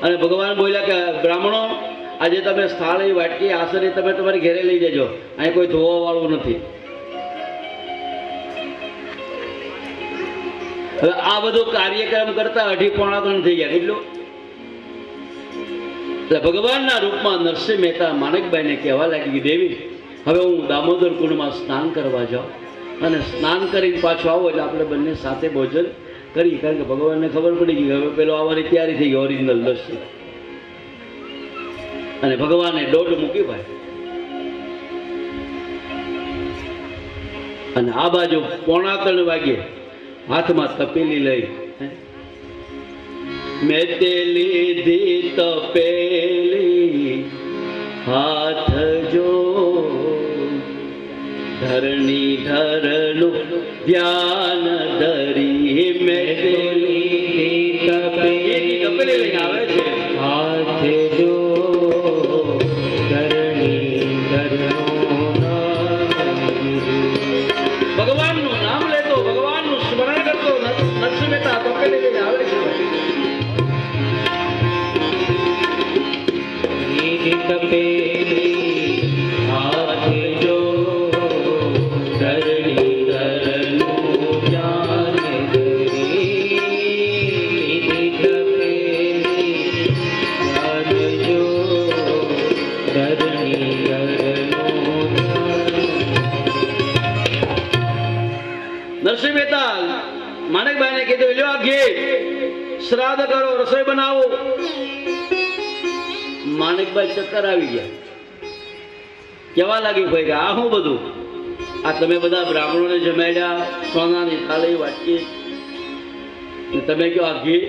અને ભગવાન બોલ્યા કે બ્રાહ્મણો, આજે તમે સ્થાળી વાટકી આસરી તમે તમારી ઘરે લઈ જજો, અહીં કોઈ ધોવા વાળું નથી. હવે આ બધું કાર્યક્રમ કરતા 2:30 થઈ ગયા. કેટલું? એટલે ભગવાનના રૂપમાં નરસિંહ મહેતા માણેકબાઈને કહેવા લાગી કે દેવી, હવે હું દામોદર કુંડમાં સ્નાન કરવા જાઉં અને સ્નાન કરીને પાછો આવો એટલે આપણે બંને સાથે ભોજન કરી. કારણ કે ભગવાનને ખબર પડી ગઈ હવે પેલો આવવાની તૈયારી થઈ ગઈ ઓરિજિનલ નરસિંહ. અને ભગવાને દોડ મૂકી ભાઈ, અને આ બાજુ 2:45 વાગે હાથમાં તપેલી લઈ, મેં તે લીધી તપેલી હાથ જો ધરણી ધરનું ધ્યાન ધરી, મેં તે લીધી તપેલી લઈને આવે છે હાથ જો ધરણી ધરનું. ભગવાનનું નામ લેતો, ભગવાનનું સ્મરણ કરતો નરસિંહ મહેતા તપેલી લઈને આવે છે. તપેલી હાથ જો ધરણી ધરનું ધ્યાન ધરી, તપેલી હાથ જો ધરણી ધરનું. નરસિંહ મહેતા માણેકબાઈને કીધું, લ્યો આ ઘી, શ્રાદ્ધ કરો, રસોઈ બનાવો. માણેકબાઈ ચક્કર આવી ગયા, કેવા લાગી ભાઈ કે આ શું બધું? આ તમે બધા બ્રાહ્મણોને જમાડ્યા, સોનાની થાળી વાટકી, તમે કહો આ ઘી?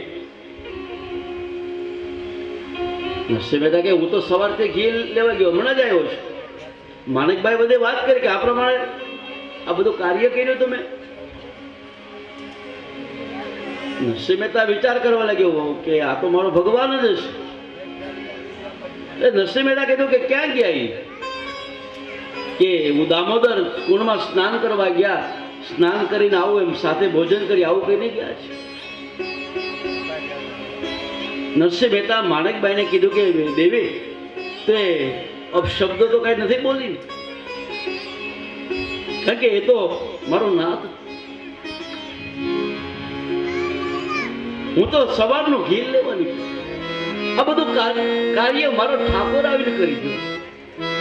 નરસિંહ મહેતા કે હું તો સવારથી ઘી લેવા ગયો, હમણાં જ આવ્યો છું. માણેકબાઈ બધે વાત કરી કે આ પ્રમાણે આ બધું કાર્ય કર્યું તમે? નરસિંહ મહેતા વિચાર કરવા લાગ્યો કે આ તો મારો ભગવાન જ છે. નરસિંહ મહેતા કીધું કે ક્યાં ગયા? કે હું દામોદર કુંડમાં સ્નાન કરવા ગયા, સ્નાન કરીને આવું, એમ સાથે ભોજન કરી આવું કહીને ગયા છે. નરસિંહ મહેતા માણેકબાઈને કીધું કે દેવી, તે અપશબ્દો તો કઈ નથી બોલી, કારણ કે એ તો મારો નાથ. હું તો સવારનું ઘી લેવાની, આ બધું કાર્ય મારો ઠાકોર આવીને કરી ગયો.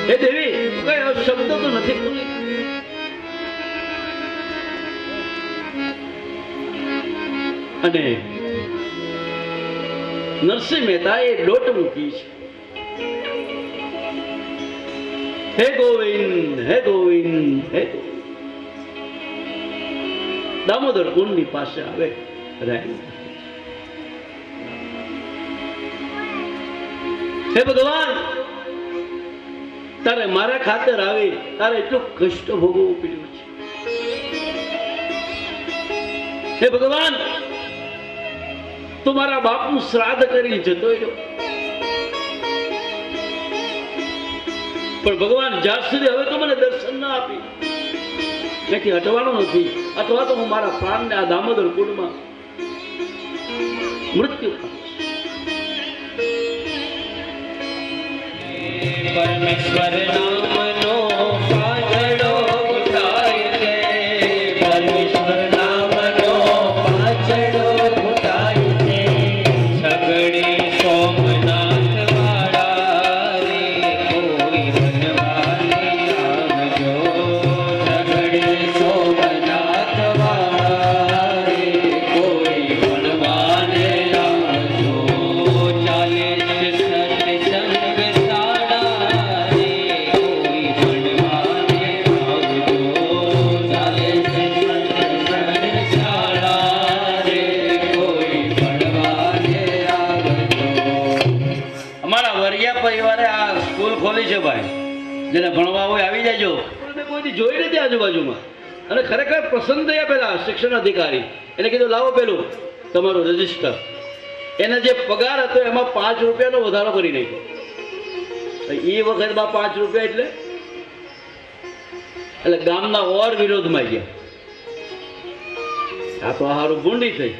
હે દેવી, કઈ શબ્દ તો નથી બોલી. અને નરસિંહ મહેતા એ દોટ મૂકી છે, હે ગોવિંદ, હે ગોવિંદ, હે ગોવિંદ. દામોદર કુંડની પાસે આવે, હે ભગવાન, તારે મારા ખાતર આવી, તારે એટલું કષ્ટ ભોગવવું પડ્યું છે. હે ભગવાન, તું મારા બાપનું શ્રાદ્ધ કરી જતો રહ્યો, પણ ભગવાન જ્યાં સુધી હવે તો મને દર્શન ના આપી, તેથી હટવાનો નથી, અથવા તો હું મારા પ્રાણને આ દામોદર કુંડમાં મૃત્યુ પામીશ. પરમેશ્વર નામનો પાછળો ઉઠાય છે, પરમેશ્વર નામનો પાછળો ઉઠાય છે. સગડે સોમનાથ વાળા રે, કોઈ વનવાને આવજો. સગડે સોમનાથ વાળા રે, કોઈ વનવાને આવજો. ચાલે છે સત્સંગ પરિવારે આ સ્કૂલ ખોલી છે ભાઈ, જેને ભણવા હોય આવી જાયજો. કોઈથી જોઈ નથી આજુબાજુમાં, અને ખરેખર પસંદ થયા પેલા શિક્ષણ અધિકારી એને કીધું લાવો પેલું તમારું રજીસ્ટર. એને જે પગાર હતો એમાં 5 રૂપિયાનો વધારો કરી નાખ્યો. એ વખતમાં 5 રૂપિયા એટલે ગામના ઓર વિરોધમાં ગયા. આ તો હારું ભૂંડી થઈ.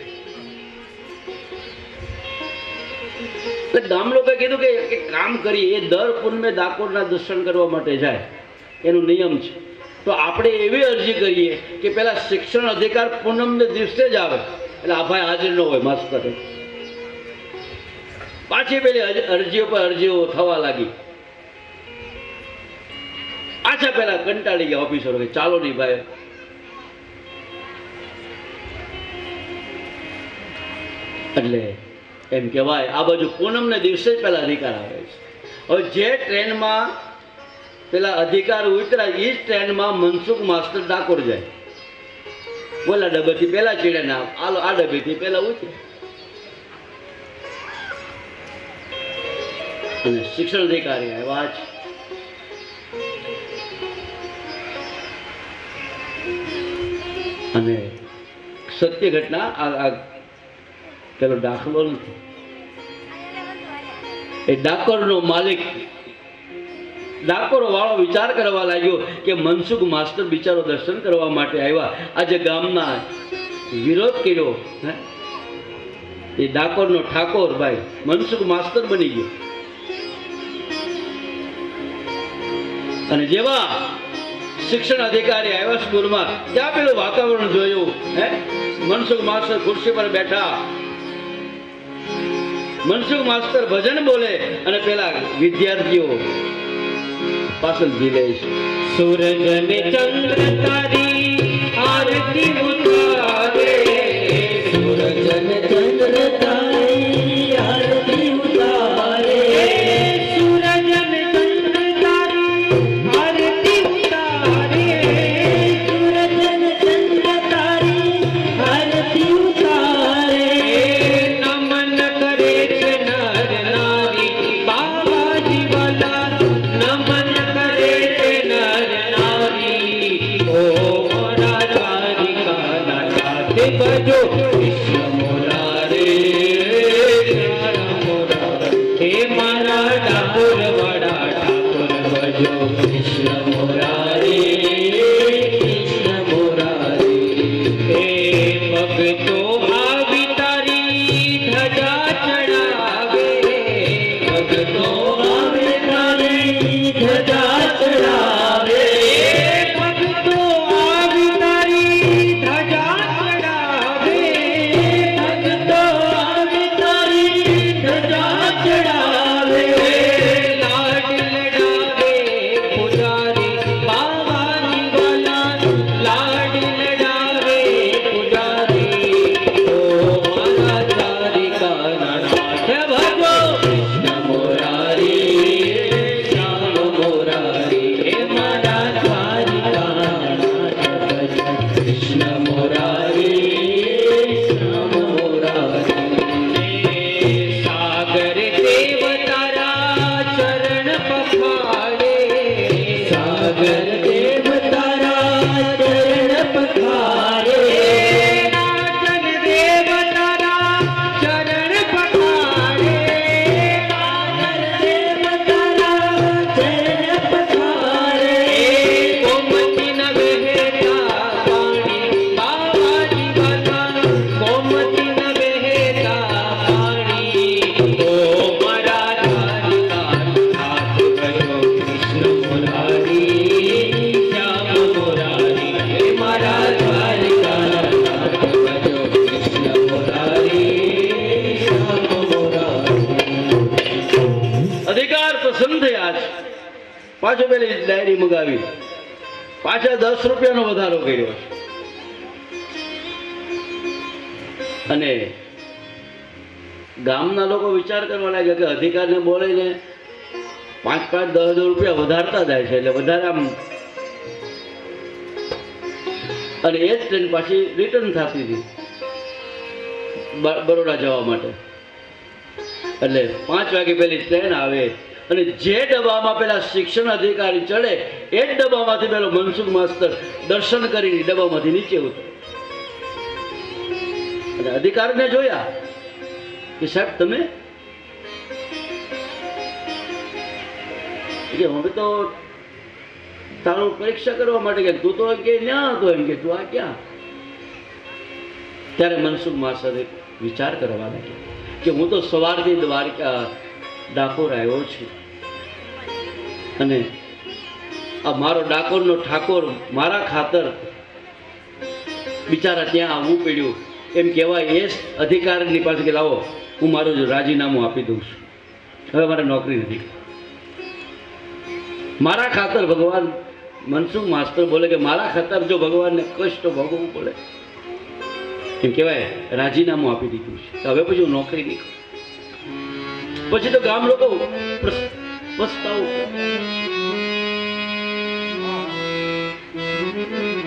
એટલે ગામ લોકોએ કીધું કે એક કામ કરી, એ દર પૂનમે ડાકોરના દર્શન કરવા માટે જાય, એનો નિયમ છે. તો આપણે એવી અરજી કરીએ કે પેલા શિક્ષણ અધિકાર પૂનમને દિવસે જ આવે, એટલે આ ભાઈ હાજર ન હોય માસ્તરે. પાછી પેલી અરજીઓ પર અરજીઓ થવા લાગી. પાછા પેલા કંટાળી ગયા ઓફિસરો કે ચાલો નહીં ભાઈ. એટલે એમ કહેવાય આ બાજુ પૂનમને દિવસે જ પેલા અધિકાર આવે છે. હવે જે ટ્રેનમાં પેલા અધિકાર ઉતર્યા એ જ ટ્રેનમાં મનસુખ માસ્ટર ડાકોર જાય. બોલા ડબ્બેથી પેલા ચીડે ના આલો, આ ડબ્બેથી પેલા ઉતરે. અને શિક્ષણ અધિકારી આવ્યા છે. અને સત્ય ઘટના આ પેલો દાખલો નથી. એ ડાકોરનો માલિક, ડાકોર વાળો વિચાર કરવા લાગ્યો કે મનસુખ માસ્ટર બિચારો દર્શન કરવા માટે આવ્યા, આજે ગામના વિરોધ કર્યો, એ ડાકોરનો ઠાકોર ભાઈ મનસુખ માસ્ટર બની ગયો. અને જેવા શિક્ષણ અધિકારી આવ્યા સ્કૂલમાં, ત્યાં પેલું વાતાવરણ જોયું. મનસુખ માસ્ટર ખુરશી પર બેઠા, મનસુખ માસ્ટર ભજન બોલે અને પેલા વિદ્યાર્થીઓ પાછળ ઝીલે છે. સૂરજ ને ચંદ્ર તારી આરતી ઉતારે, સૂરજ ને ચંદ્ર તારી આરતી ઉતારે, સૂરજ ને ચંદ્ર તારી આરતી ઉતારે, સૂરજ ને ચંદ્ર તારી આરતી ઉતારે. નમન કરે છે નર નારી બાબાજી વાલા, નમન કરે છે નર નારી. ઓ મોરા દ્વારિકા ના સાથે બજો કૃષ્ણ મુરારે, હે મારા ડાકોર વાળા ઠાકોર બજો કૃષ્ણ મુરારે, કૃષ્ણ મુરારે. હે ભક્તો આવી તારી ધજા ચડાવે, ભક્તો આવે તારી ધજા ચડાવે, ભક્તો આવી તારી ધજા ચડાવે, ભક્તો આવી તારી ધજા ચડાવે. લાડ લડાવે પુજારી બાબાજી વાલા, લાડ લડાવે પુજારી. ઓ મારા દ્વારિકાના નાથ ભજો કૃષ્ણ મુરારી, શ્યામ મુરારી. હે મારા દ્વારિકાના નાથ ભજો કૃષ્ણ મુરારી, શ્યામ મુરારી. સાગર દેવ તારા ચરણ પખાડે, સાગર દેવ તારા ચરણ પખાડે, રાજન દેવ તારા ચરણ પખાડે, રાજન દેવ તારા ચરણ પખાડે. ગોમતી ન વહેતા પાણી બાબાજી વાલા, ગોમતી ન વહેતા પાણી. ઓ મારા દ્વારિકાનો નાથ ભજો કૃષ્ણ મુરારી, શ્યામ મુરારી. હે મારા દ્વારિકાના નાથ ભજો કૃષ્ણ મુરારી, શ્યામ મુરારી. અધિકાર પસંદ થયા છે. પાછો પેલી ડાયરી મંગાવી, પાછા 10 રૂપિયાનો વધારો કર્યો છે. અને ગામના લોકો વિચાર કરવા લાગ્યા કે અધિકારને બોલીને 5-10 રૂપિયા વધારતા જાય છે, એટલે વધારે આમ. અને એ જ ટ્રેન પાછી રિટર્ન થતી હતી બરોડા જવા માટે. એટલે 5 વાગે પેલી ટ્રેન આવે અને જે ડબ્બામાં પેલા શિક્ષણ અધિકારી ચડે એ જ ડબ્બામાંથી પેલો મનસુખ માસ્ટર દર્શન કરીને ડબ્બામાંથી નીચે ઉતરે. અને અધિકારીને જોયા કે સાહેબ તમે, કે હવે તો તારું પરીક્ષા કરવા માટે કે તું તો કે ન્યા હતો, એમ કે તું આ ક્યાં. ત્યારે મનસુખ માસ્ટરે વિચાર કરવા લાગ્યા કે હું તો સવારથી દ્વારકા ડાકોર આવ્યો છે અને આ મારો ડાકોરનો ઠાકોર મારા ખાતર બિચારા ત્યાં આવવું પડ્યું એમ કહેવાય એ અધિકારીની પાસે કે લાવો હું મારું રાજીનામું આપી દઉં છું, હવે મારે નોકરી નથી. મારા ખાતર ભગવાન મનસુખ માસ્ટર બોલે કે મારા ખાતર જો ભગવાનને કષ્ટ ભોગવવું પડે એમ કહેવાય રાજીનામું આપી દીધું છે, હવે પછી હું નોકરી નહીં કરું. પછી તો ગામ લોકો પસ્તાવો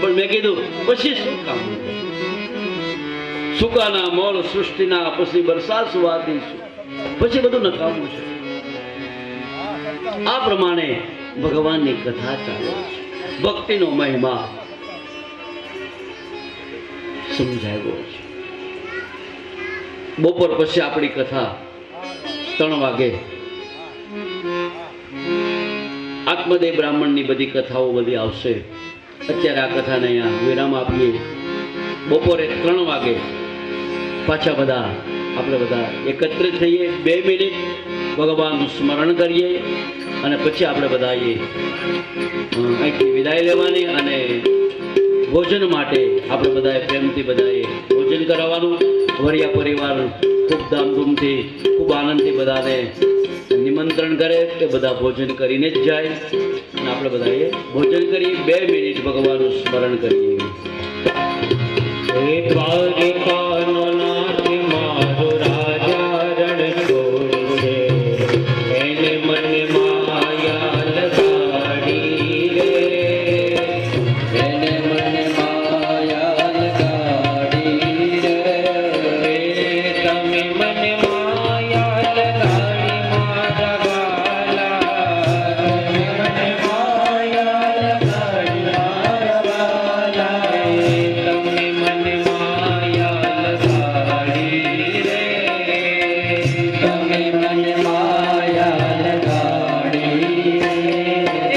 પણ મેં કીધું પછી શું કામ, સુકાના મોલ સૃષ્ટિના પછી બરસાત સુવાતી પછી બધું નકામું છે. આ પ્રમાણે ભગવાનની કથા ચાલે છે, ભક્તિનો મહિમા સમજાવ્યો છે. બપોર પછી આપણી કથા 3 વાગે આત્મદેવ બ્રાહ્મણની બધી કથાઓ બધી આવશે. અત્યારે આ કથાને અહીંયા વિરામ આપીએ. બપોરે 3 વાગે પાછા બધા આપણે બધા એકત્રિત થઈએ, 2 મિનિટ ભગવાનનું સ્મરણ કરીએ અને પછી આપણે બધા અહીંથી વિદાય લેવાની અને ભોજન માટે આપણે બધાએ પ્રેમથી બધાએ ભોજન કરાવવાનું. વરિયા પરિવાર ખૂબ ધામધૂમથી ખૂબ આનંદથી બધાને નિમંત્રણ કરે કે બધા ભોજન કરીને જ જાય અને આપણે બધાએ ભોજન કરી 2 મિનિટ ભગવાનનું સ્મરણ કરીએ. હે દ્વારિકાનો નાથ મારો રાજા રણ છોડે, એને મને માયા લગાડી રે, એને મને માયા લગાડી રે, તમે મને માયા લગાડી મારા વાલા, તમે મને માયા લગાડી મારા વાલા, તમે મને માયા લગાડી રે, તમે મને માયા લગાડી રે.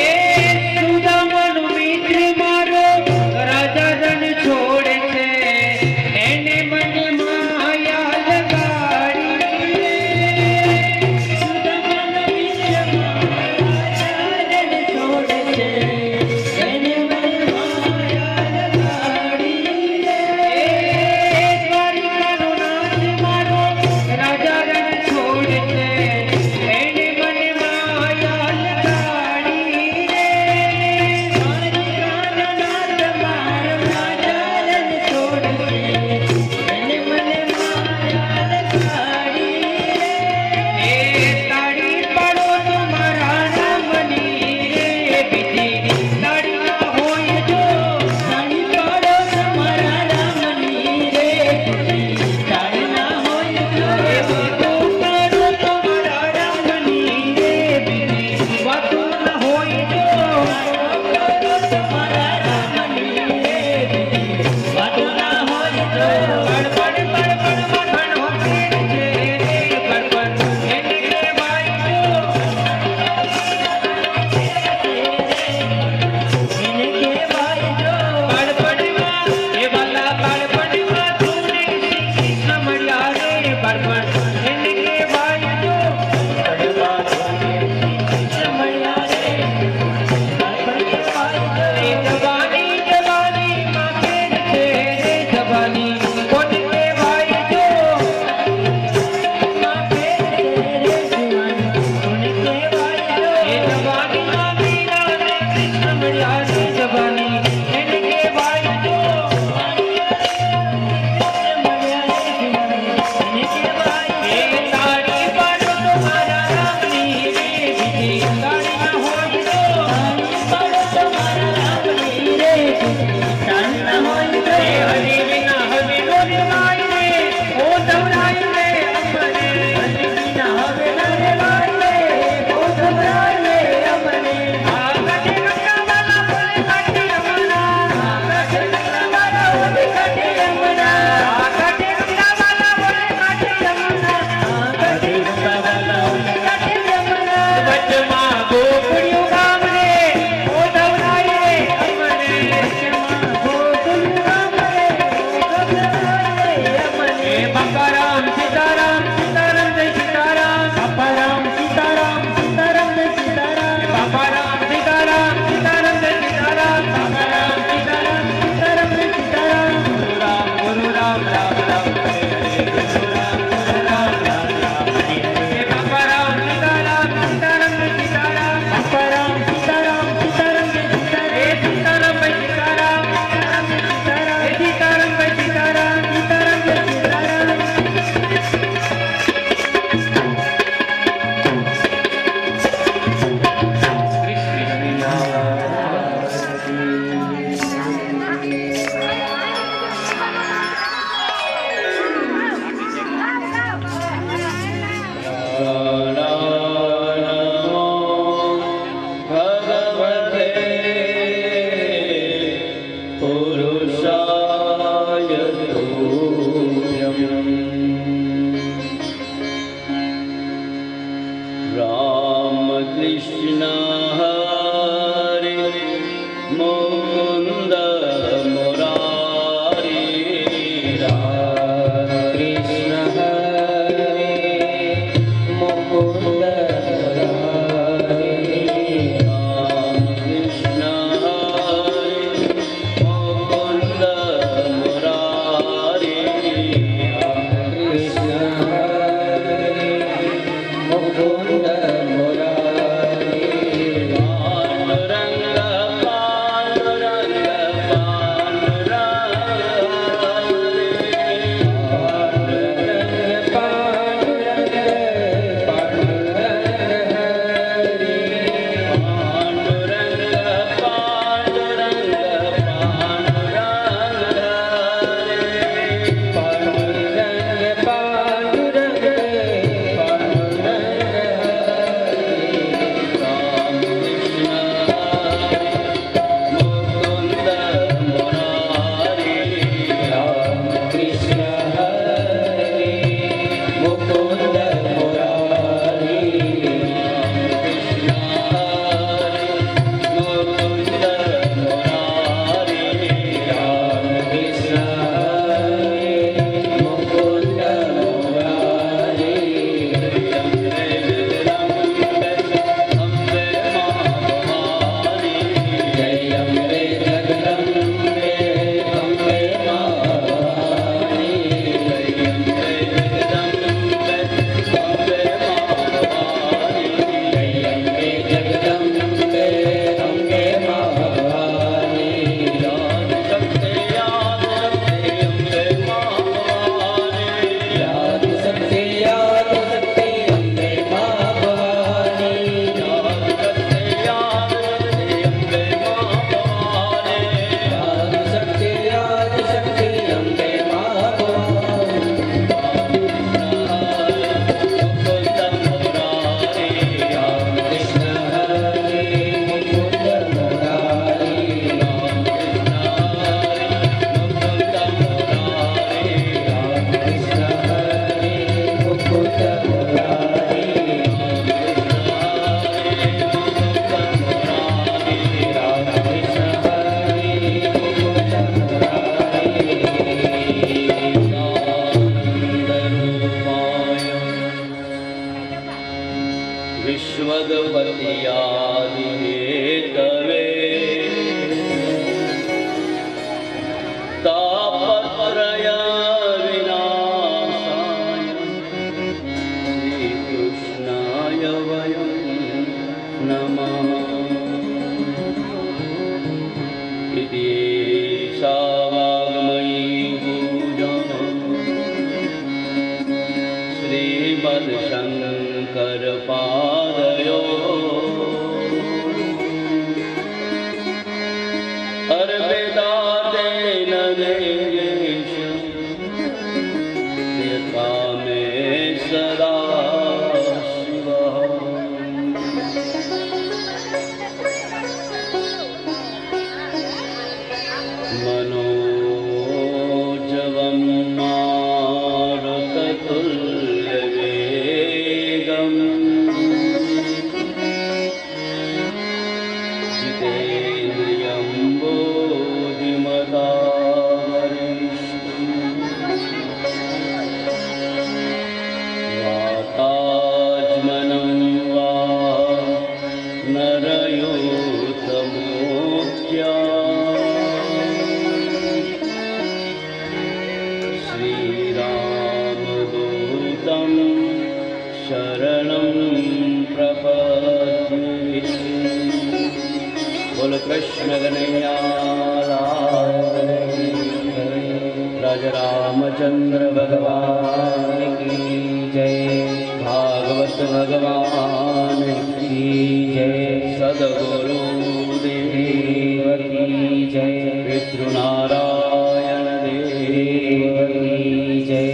એ સુદામાનો મિત્ર મારો રાજા રણ છોડે છે, એને મને માયા લગાડી રે. સુદામાનો મિત્ર મારો રાજા રણ છોડે છે, એને મને માયા લગાડી રે. એ દ્વારિકાનો નાથ મારો રાજા રણ છોડે છે, એને મને માયા લગાડી રે. દ્વારિકાનો નાથ મારો રાજા રણ છોડે છે, એને મને માયા લગાડી રે. એ તાળી પાડો તમારા રામની રે, બીજી તાળી ના હોય જો, તાળી પાડો તમારા રામની રે, બીજી તાળી ના હોય જો, એ વાતો પાડો તમારા રામની રે, બીજી વાતો ના હોય જો, પાડો તમારા રામની રે, બીજી વાતો ના હોય જો. પડ હોતે છે પડ એને કહેવાય જો, એને કહેવાય જો. બાળપણમાં એ વાલા બાળપણમાં તુને શ્રી કૃષ્ણ મળ્યા રે, બાળપણ એને કહેવાય જો. બાળપણમાં તુને શ્રી કૃષ્ણ મળ્યા રે, બાળપણ કહેવાય જો. એ જવાની જવાની માં કેદ છે રે, જવાની કોને કહેવાય જો. માં કેદ છે રે, જવાની કોને કહેવાય જો. એ જવાનીમાં મીરા ને કૃષ્ણ મળ્યા રે, જવાની એને કહેવાય જો. એ તાળી પાડો તમારા રામની રે, બીજી તાળી ના હોય જો. પાડો તમારા રામની રે, બીજી તાળી ના હોય જો. હરિ વિના હવે નો રેવાય રે, ઓ ધવરાય રે અમને. હરિ વિના હવે નો રેવાય રે, ઓ ધવરાય રે અમને. આ કાઢે ગંગાવાલા બોલે કાઢે અમરા, આ કાઢે ગંગાવાલા બોલે કાઢે અમરા, આ કાઢે ગંગાવાલા બોલે કાઢે અમરા, આ કાઢે ગંગાવાલા બોલે કાઢે અમરા. વચમાં ગોકુળિયું ગામ રે, ઓ ધવરાય રે અમને. વચમાં ગોકુળિયું ગામ રે, ઓ ધવરાય રે અમને. બાપારામ સીતારામ સીતારામ જય સીતારામ, બાપારામ સીતારામ राम कृष्ण हरे मुकुंद मुरारी राम कृष्ण हरे मुकुंद मुरारी राम कृष्ण हरे मुकुंद मुरारी कृष्ण हरे मुकुंद मुरारी पांडुरंग पांडुरंग पांडुरंग पांडुरंग पांडुरंग हरे पांडुरंग पांडुरंग पांडुरंग पांडुरंग पांडुरंग पांडुरंग राम कृष्ण मुकुंद मुरारी राम कृष्ण हरे मुकुंद मुरारी कृष्ण मुकुंद मुरारी राम कृष्ण हरे मुकुंद मुरारी जय अम्बे जगदम्बे अम्बे महावाणी जय अम्बे जगदम्बे अम्बे महावाणी याद सकते अम्बे महावाणी याद सकते अम्बे महावाणी राम कृष्ण हरे मुकुंद मुरारी राम कृष्ण हरे मुकुंद मुरारी राम कृष्ण हरे मुकुंद मुरारी विश्वगपतियादिहेतवे तापत्रय विनाशाय श्रीकृष्णाय वयं नमः इति एषा वाङ्मयी पूजा श्रीमद्शङ्करपादयो अर्पितातेन देश यथा मे सदा शिवः मनोजवं मारुततुल्यवेगम् जितेन्द्रियं वातात्मनं वा नरयोतमोक्त्या श्रीरामदूतं शरणं प्रपद्ये बोल कृष्ण कन्हैया लाल की जय। राजा रामचंद्र भगवान की जय। भागवत भगवान की जय। सद्गुरु देव की जय। पितृनारायण देव की जय।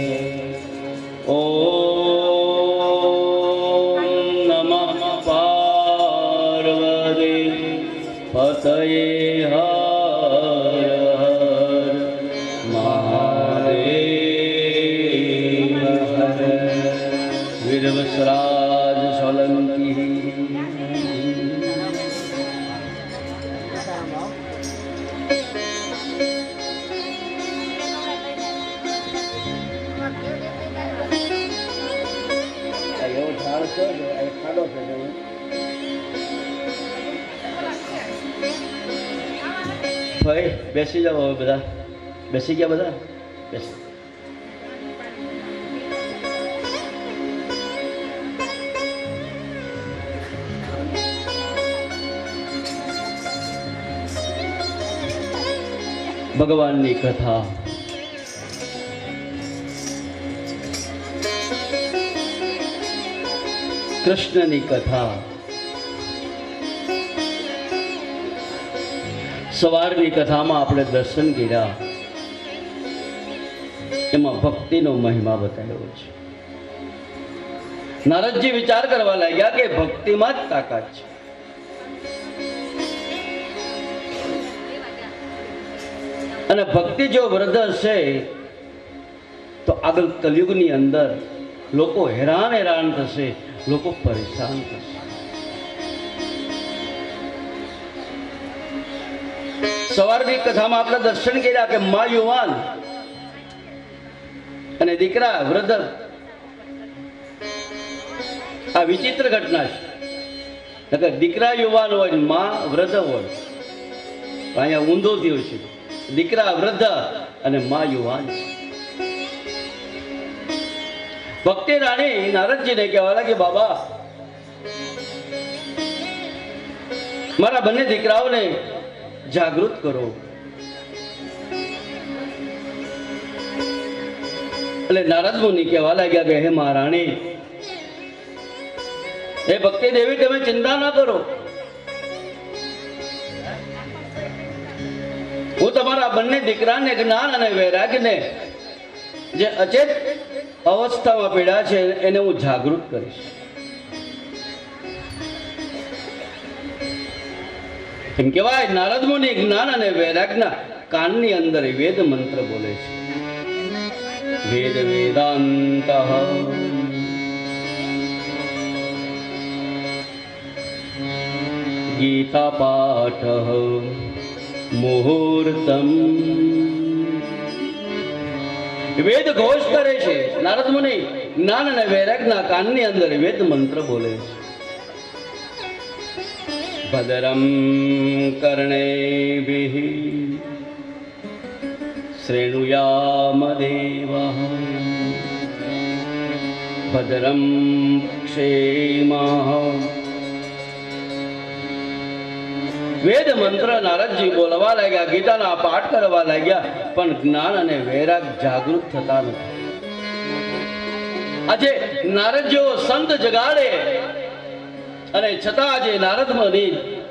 ओम नमः पार्वती पतये हर हर महादेव हर। वीरवसराज सोलंकी ભાઈ બેસી જાઓ હવે બધા. બેસી ગયા બધા? બેસી. ભગવાનની કથા. કૃષ્ણની કથા. સવારની કથામાં આપણે દર્શન કર્યા, એમાં ભક્તિનો મહિમા બતાવ્યો છે. નારદજી વિચાર કરવા લાગ્યા કે ભક્તિમાં જ તાકાત છે. અને ભક્તિ જો વૃદ્ધ હશે તો આગળ કલયુગની અંદર લોકો હેરાન થશે, લોકો પરેશાન થશે. સવારની કથામાં આપણે દર્શન કર્યા કે મા યુવાન અને દીકરા વૃદ્ધ, આ વિચિત્ર ઘટના છે. દીકરા યુવાન હોય, મા વૃદ્ધ હોય. અહીંયા ઊંધો થયો છે. દીકરા વૃદ્ધ અને મા યુવાન. ભક્તિ રાણી નારદજીને કહેવા લાગી, બાબા મારા બંને દીકરાઓને જાગૃત કરો. એટલે નારદ મુનિ કહેવા લાગ્યા કે હે મહારાણી, હે ભક્તિ દેવી, તમે ચિંતા ના કરો. હું તમારા બંને દીકરાને જ્ઞાન અને વૈરાગ્યને જે અચેત અવસ્થામાં પીડ્યા છે એને હું જાગૃત કરીશ. એમ કહેવાય નારદ મુનિ જ્ઞાન અને વૈરાગ્યના કાનની અંદર વેદ મંત્ર બોલે છે. વેદ વેદાંત ગીતા પાઠ મુહૂર્તમ. વેદ ઘોષ કરે છે. નારદ મુનિ જ્ઞાન અને વૈરાગ્યના કાનની અંદર વેદ મંત્ર બોલે છે. ભદ્રમ કર્ણેભિઃ શ્રેણુયામ દેવઃ ભદ્રમ ક્ષેમઃ. વેદ મંત્ર નારદજી બોલવા લાગ્યા, ગીતાના પાઠ કરવા લાગ્યા, પણ જ્ઞાન અને વૈરાગ જાગૃત થતા નથી. આજે નારદ જેવો સંત જગાડે અને છતાં આજે નારદ મુનિ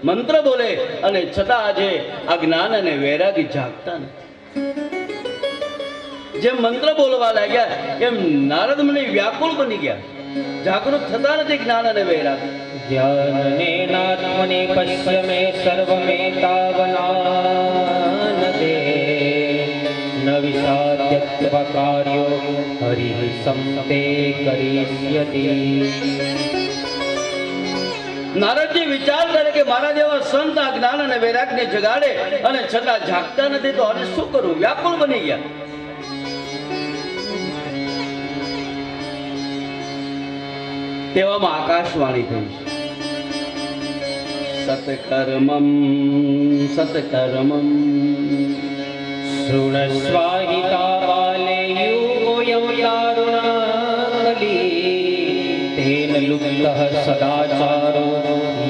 મંત્ર બોલે અને છતાં આજે આ જ્ઞાન અને વૈરાગ જાગતા નથી. જેમ મંત્ર બોલવા લાગ્યા એમ નારદ મુનિ વ્યાકુળ બની ગયા, જાગૃત થતા નથી જ્ઞાન અને વૈરાગ. જ્ઞાનેનાત્મનિ પશ્ય મે સર્વમેતાવનાનદે ન વિષાદ્યત્વ કાર્યો હરિઃ સંતે કરીષ્યતિ. નારદજી વિચાર કરે કે મારા જેવા સંત આ જ્ઞાન અને વૈરાગને જગાડે અને છતાં જાગતા નથી, તો હવે શું કરું? વ્યાકુળ બની ગયા. તેવામાં આકાશવાણી થઈ છે. સતકર્મમ સતકર્મમ શૃણસ્વાહિતા બાલે યુગોયમ દારુણાકલી તેન લુપ્તઃ સદાચારો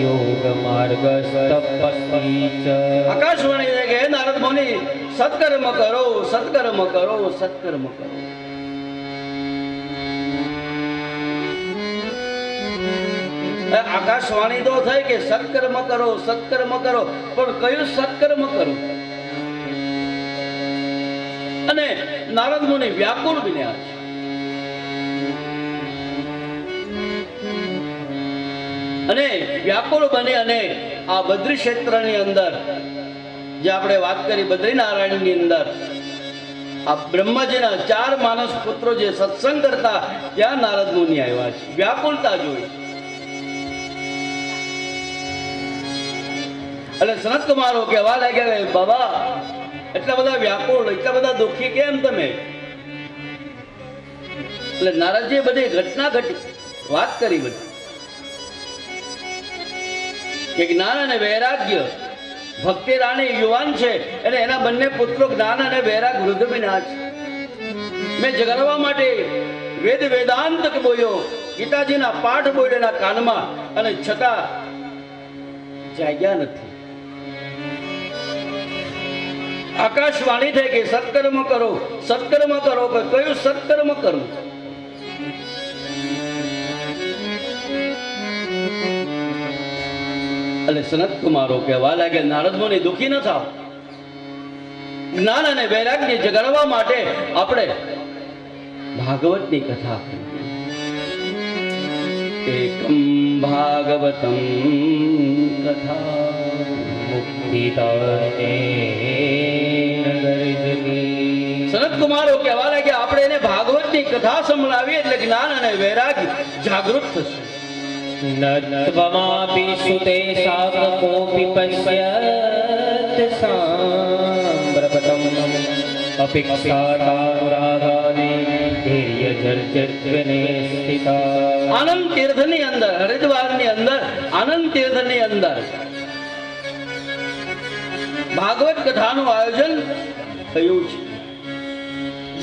યોગ માર્ગસ્તપસ્તી ચ. આકાશવાણી છે કે હે નારદ મુનિ, સત્કર્મ કરો, સત્કર્મ કરો, સત્કર્મ કરો. આકાશવાણી તો થઈ કે સત્કર્મ કરો, સત્કર્મ કરો, પણ કયું સત્કર્મ કરું? અને નારદ મુનિ વ્યાકુળ બન્યા છે. અને વ્યાકુળ બની અને આ બદ્રી ક્ષેત્રની અંદર જે આપણે વાત કરી, બદ્રીનારાયણની અંદર આ બ્રહ્માજીના 4 માનસ પુત્રો જે સત્સંગ કરતા, ત્યાં નારદ મુનિ આવ્યા છે. વ્યાકુળતા જોઈ. એટલે સનત કુમારો કહેવા લાગ્યા, બાબા એટલા બધા વ્યાકુળ, એટલા બધા દુઃખી કેમ તમે? એટલે નારદજીએ બધી ઘટના ઘટી વાત કરી. બધી કે જ્ઞાન અને વૈરાગ્ય ભક્તિ રાણી યુવાન છે અને એના બંને પુત્રો જ્ઞાન અને વૈરાગ વૃદ્ધ વિના છે. મેં જગાડવા માટે વેદ વેદાંત બોલ્યો, ગીતાજીના પાઠ બોલ્યો એના કાનમાં, અને છતાં જાગ્યા નથી. આકાશવાણી થઈ કે સત્કર્મ કરો, સત્કર્મ કરો. કયું સત્કર્મ કરવું? એટલે સનત કુમારો કહેવા લાગે, નારદ મુનિ દુઃખી ન થાવ. જ્ઞાન અને વૈરાગ્ય જગાડવા માટે આપણે ભાગવતની કથા કરીએ. એકમ ભાગવતમ કથા સનત કુમારો કહેવા લાગે, આપણે એને ભાગવતની કથા સંભળાવીએ એટલે જ્ઞાન અને વૈરાગ્ય જાગૃત થશે. નત્વમાપી સુતે શાકકોપી પશ્યત સામ્પ્રપતમ અપેક્ષાતાનુરાગાને ધૈર્ય જર્જત્વને સ્થિતા. આનંદ તીર્થની અંદર, હરિદ્વારની અંદર, આનંદ તીર્થની અંદર ભાગવત કથાનું આયોજન થયું છે.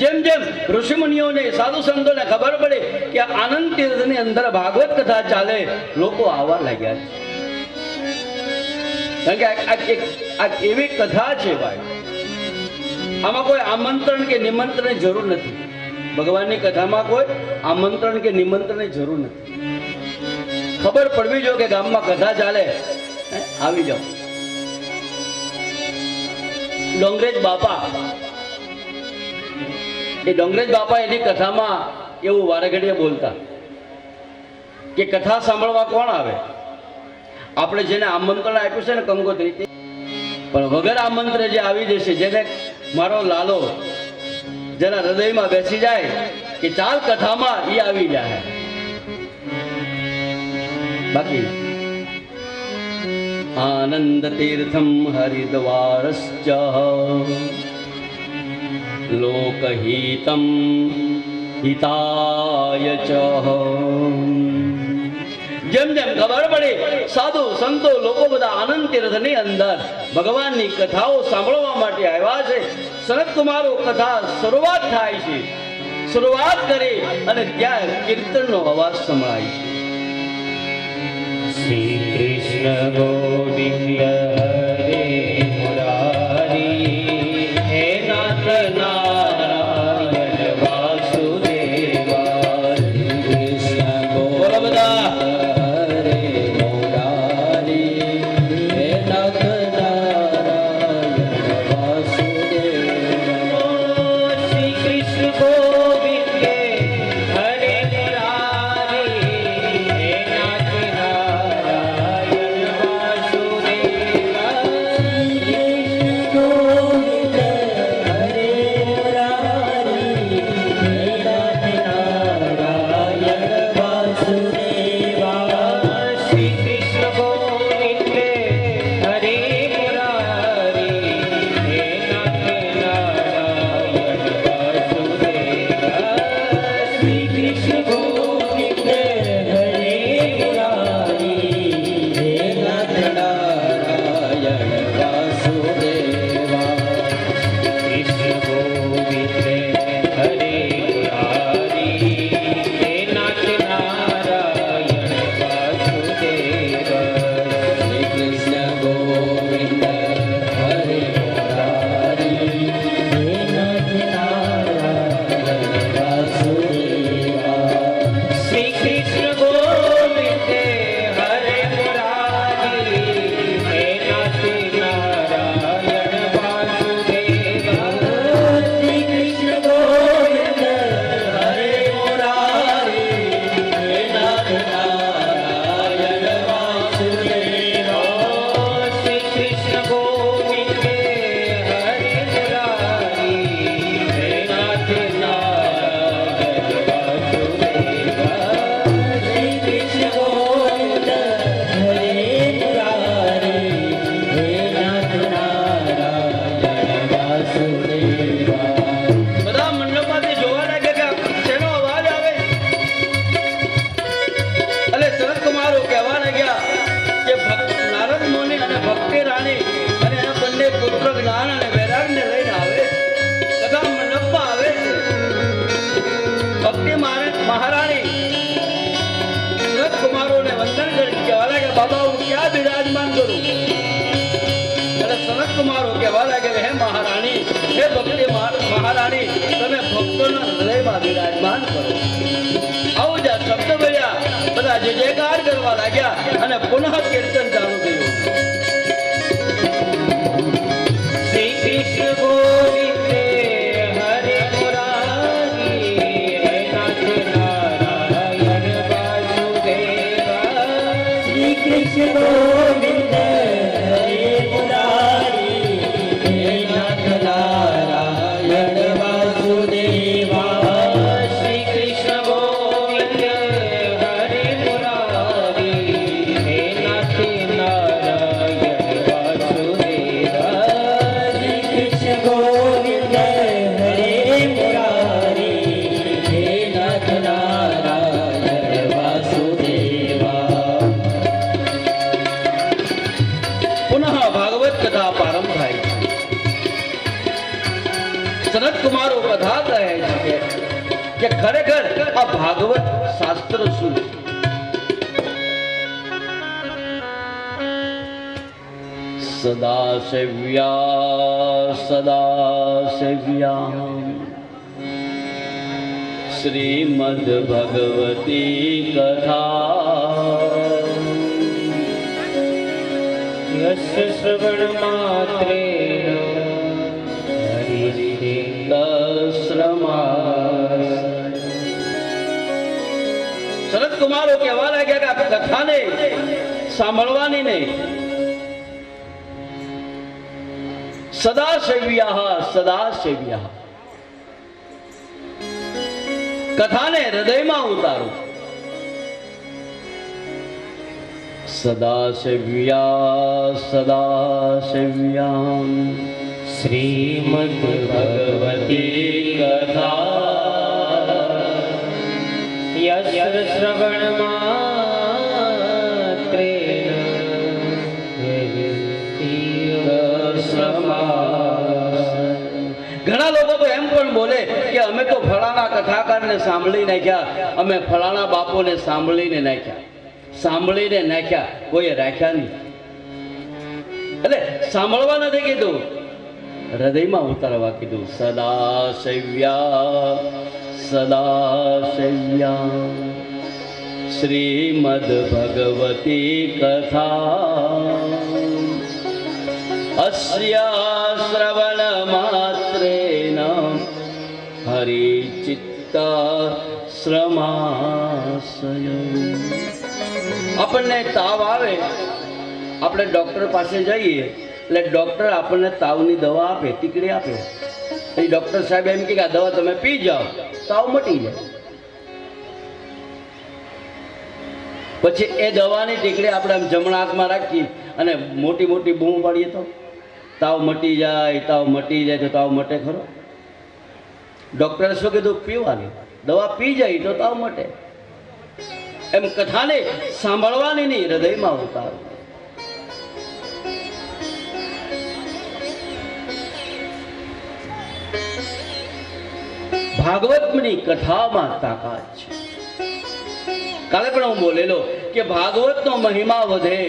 જેમ જેમ ઋષિમુનિઓને, સાધુ સંતોને ખબર પડે કે આનંદ તીર્થની અંદર ભાગવત કથા ચાલે, લોકો આવવા લાગ્યા છે. કારણ કે આ એવી કથા છે ભાઈ, આમાં કોઈ આમંત્રણ કે નિમંત્રણની જરૂર નથી. ભગવાનની કથામાં કોઈ આમંત્રણ કે નિમંત્રણની જરૂર નથી. ખબર પડવી જોઈએ કે ગામમાં કથા ચાલે, આવી જાઓ. ડોંગરેજ બાપા, એ ડોંગરેજ બાપા એની કથામાં એવું વારેઘડીએ બોલતા કે કથા સાંભળવા કોણ આવે? આપણે જેને આમંત્રણ આપ્યું છે ને કંકોત્રી, પણ વગર આમંત્રણ જે આવી જશે, જેને મારો લાલો જેના હૃદયમાં બેસી જાય કે ચાલ કથામાં, એ આવી જાય. બાકી આનંદ તીર્થમ હરિદ્વારશ્ચ લોકહિતમ હિતાય ચ. જેમ જેમ ખબર પડી, સાધુ સંતો લોકો બધા આનંદ તીર્થની અંદર ભગવાનની કથાઓ સાંભળવા માટે આવ્યા છે. સનત કુમારો કથા શરૂઆત થાય છે. શરૂઆત કરી અને ત્યાં કીર્તનનો અવાજ સંભળાય છે. શ્રી કૃષ્ણ ગોવિંદ હરે મુરારી, હે નાથ નારાયણ વાસુદેવા. કૃષ્ણ બોલો બધા. હરે મુરારી, હે નાથ નારાયણ વાસુદેવા. શ્રી કૃષ્ણ ગોવિંદ હરે મુરારી, હે નાથ નારાયણ વાસુદેવા. કુમારો કહેવા લાગે હે મહારાણી, હે ભક્તિ મહારાણી, તમે ભક્તોના હૃદયમાં વિરાજમાન કરો. આવું જ આ શબ્દ બોલ્યા, બધા જે જયકાર કરવા લાગ્યા અને પુનઃ કીર્તન ચાલુ થયું. શ્રી કૃષ્ણ ગોવિંદ હરે મુરારી, હે નાથ નારાયણ વાસુદેવા. શ્રી કૃષ્ણ ગોવિંદ હરે મુરારી, હે નાથ નારાયણ વાસુદેવા. શ્રી કૃષ્ણ ગોવિંદ હરે મુરારી, હે નાથ નારાયણ વાસુદેવા. શ્રી કૃષ્ણ ગોવિંદ હરે મુરારી, હે નાથ નારાયણ વાસુદેવા. પુનઃ ભાગવત કથા પ્રારંભ થાય છે. સનત કુમારો કથા કહે છે કે ખરેખર આ ભાગવત શાસ્ત્ર શું છે? સદાશિવ્યા શ્રીમદ ભગવતી કથા યસ્ય શ્રવણ માત્રેણ હરિ શરદ કુમારો કહેવા લાગ્યા કે આ કથાને સાંભળવાની નહીં, સદાશિવ્યા કથાને હૃદયમાં ઉતારો. સદાશિવ્યા શ્રીમદ ભગવતી કથા યસ્ય શ્રવણ માત્રેણ ઘણા લોકો તો એમ પણ બોલે કે અમે તો ફલાણા કથાકારને સાંભળી નાખ્યા, અમે ફલાણા બાપોને સાંભળીને નાખ્યા, કોઈએ રાખ્યા નહીં. એટલે સાંભળવા નથી કીધું, હૃદયમાં ઉતારવા કીધું. સદાશિવ્યા શ્રીમદ ભગવતી કથા અસ્યા શ્રવણ માત્રેન હરિચિત્ત શ્રમાસય. આપણને તાવ આવે, આપણે ડોક્ટર પાસે જઈએ એટલે ડોક્ટર આપણને તાવની દવા આપે, ટીકડી આપે. એ ડોક્ટર સાહેબ એમ કે આ દવા તમે પી જાઓ, તાવ મટી જાય. પછી એ દવાની ટીકડી આપણે આમ જમણા હાથમાં રાખી અને મોટી મોટી બૂમ પાડીએ તો તાવ મટી જાય, તાવ મટી જાય. તો તાવ મટે ખરો? ડોક્ટરે શું કીધું? પીવાની દવા પી જાય તો તાવ મટે. એમ કથાને સાંભળવાની નહીં, હૃદયમાં ઉતારો. ભાગવતની કથામાં તાકાત છે. કાલે પણ હું બોલેલો કે ભાગવતનો મહિમા વધે